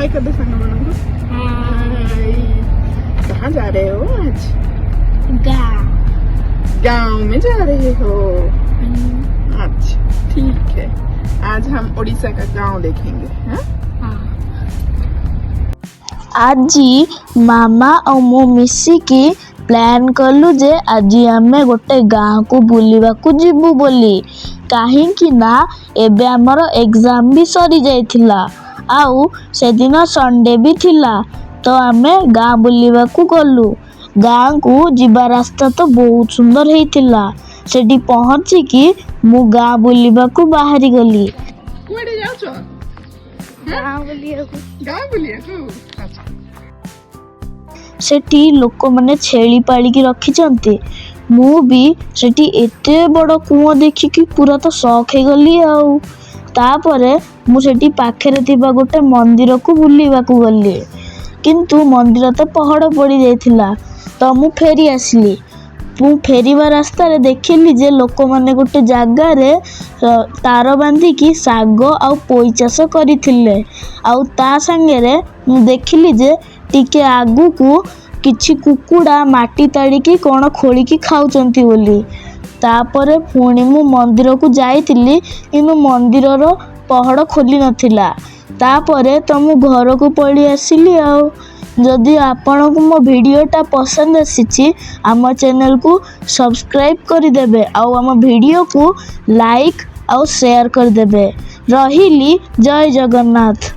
हाय कर दो संग बनो को। हाय। कहाँ जा रहे हो आज? गांव में जा रहे हो? अच्छा ठीक है, आज हम उड़ीसा का गांव देखेंगे। हाँ आजी मामा और मु मिसिकी प्लान कलु जे आजी आमे गोटे गाँव को बुलिबा को जिबु बोली काहींकि ना एबे हमर एग्जाम भी सरी जाइथिला आउ से दिन संडे भी थिला तो आमे गाँ बुलिबा को गलु। गाँ को जिबा रास्ता तो बहुत सुंदर हेतिला। सेठी पहुंची कि मु गाँ बुलिबा को बाहरी गली। कुआडे जाउछो? गाँ बुलिया को। गाँ बुलिया को? अच्छा। सेठी लोक माने छेली पालिकी रखिचंती। मु भी सेठी एते बड़ कुओं देखिकी पूरा तो शौक हे गली आउ। तापरे मु सेठी पाखेरे थिबा गोटे मंदिर को बुलिबा को गली किंतु मंदिर तो पहाड़ पड़ी जाइथिला तो मु फेरी आसली। मु फेरिबा रास्ता रे देखिली जे लोक माने गोटे जागा रे तार बांधिकी साग आउ पोई चाष करिथिले आउ ता संगे रे मु देखिली जे टिके आगु को किछि कुकुड़ा माटी ताड़िकी कौन खोलिकी खाउचंती बोली। तापरे पुणी मु मंदिर को जाइथिली किंतु मंदिर रो पहड़ खोली नथिला। तापरे तो मु घर को पड़ी आसिली आउ। जदि आपण को मो वीडियोटा पसंद आसीची आम चैनल को सब्सक्राइब कर देबे आउ आम वीडियो को लाइक आउ शेयर कर देबे। रहिली जय जगन्नाथ।